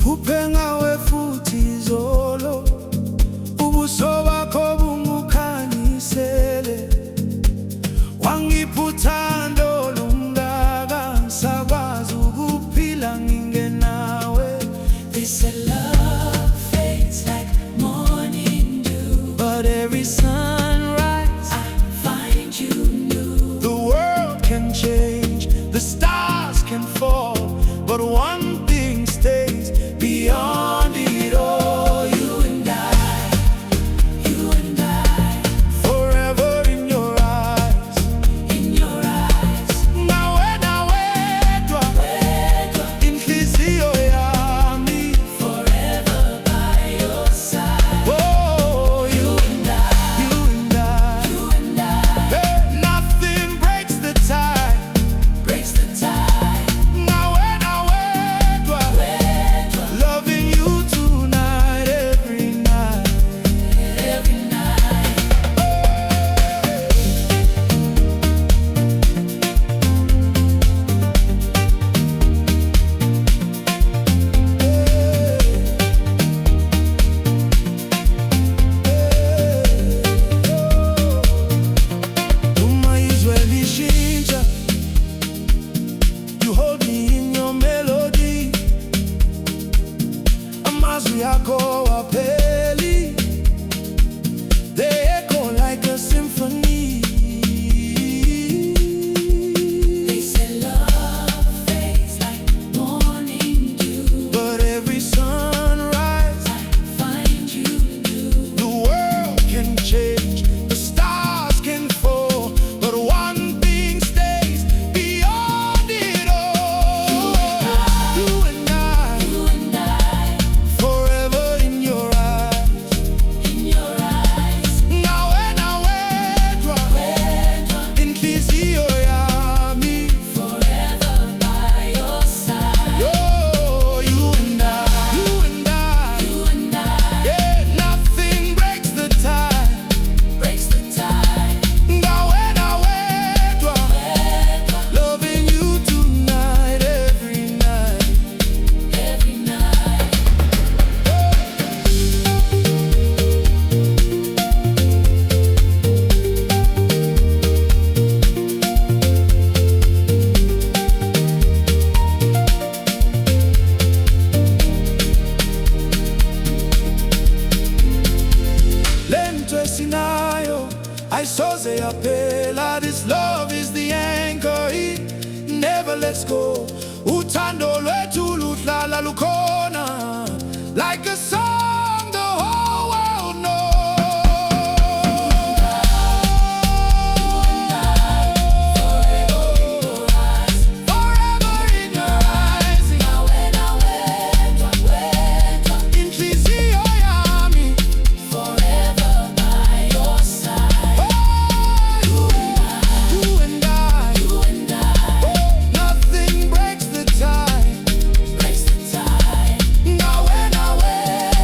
uphuphe ngawe futhi izolo, ubuso bakho bungukhanyisele. Wangipha uthando lungaka, ngisakwazi ukuphila ngingenawe. They said love fades like morning dew, But every sunrise I find you new. the world can change, the stars can fall, but one thing stays beyond it all. You and I, Forever in your eyes. in your eyes. Ngawena Wedwa, Wedwa, inhliziyo yami. forever by your side. Oh, you And I, and I. you and I, Hey, nothing breaks the tie. breaks the tie. Ngawena Wedwa, Wedwa, loving you tonight, every night. every night. Uma izwe lishintsha, you hold me in your melody. Amazwi akho apheli, they echo like a symphony. They say love fades like morning dew, But every sunrise, I find you new. the world can change, the stars can fall, but one thing stays beyond it all. You and I, You and I, forever in your eyes. in your eyes. Ngawena Wedwa, Wedwa, inhliziyo yami. forever by your side. Yo, you and I, You and I, yeah, nothing breaks the tie. breaks the tie. Ngawena Wedwa, Wedwa, loving you tonight, every night. every night. Lento esinayo ayisoze yaphela. This love is the anchor, it never lets go. Uthando lwethu luhlala lukhona, like a song the whole world knows. Forever in your eyes. Ngawena Wedwa, Wedwa, Inhliziyo yami. forever by your side. Oh, you and I, You and I, nothing breaks the tie. breaks the tie. Ngawena Wedwa,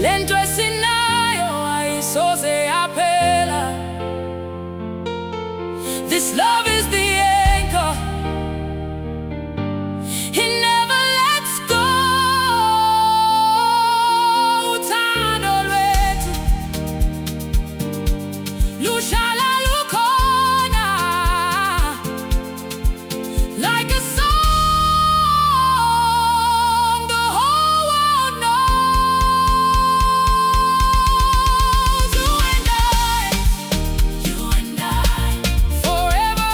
lento esinayo ayisoze yaphela. This love is the anchor, it never lets go. Uthando lwethu luhlala lukhona, like a song the whole world knows. You and I, forever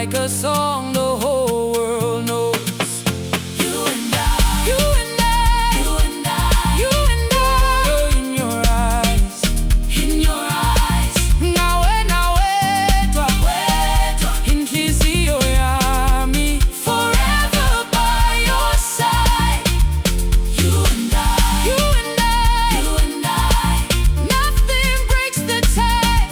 like a song the whole world knows. You and I, you and I, you and I, you and I. Girl, in your eyes, in your eyes. Ngawena Wedwa, Wedwa. Inhliziyo yami, forever by your side. You and I, you and I, you and I. Nothing breaks the tie,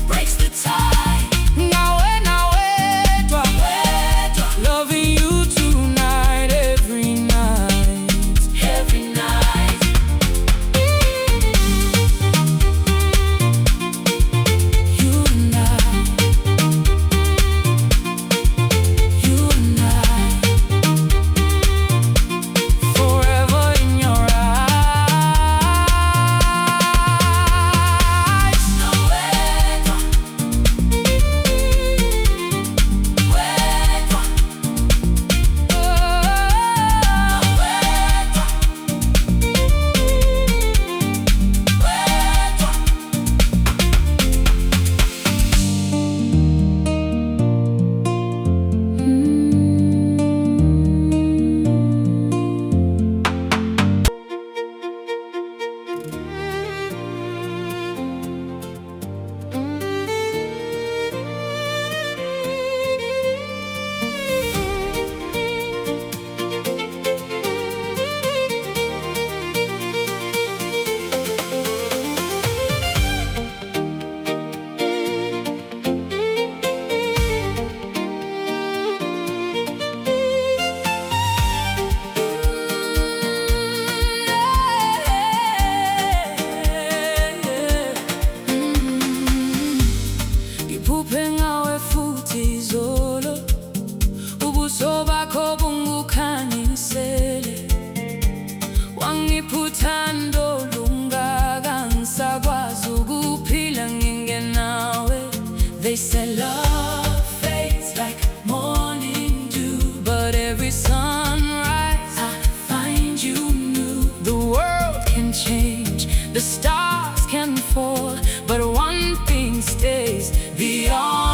breaks the tie. Ngawena Wedwa, Wedwa. Loving you tonight, every night, every night. You and I, you and I. Forever in your eyes. Ngawena Wedwa, Ngiphuphe ngawe futhi izolo, ubuso bakho bungukhanyisele. Wangiphuthando lungaka, ngisakwazi ukuphila ngingenawe. They say love fades like morning dew, but every sunrise I find you new. The world can change, the stars can fall, but one thing stays beyond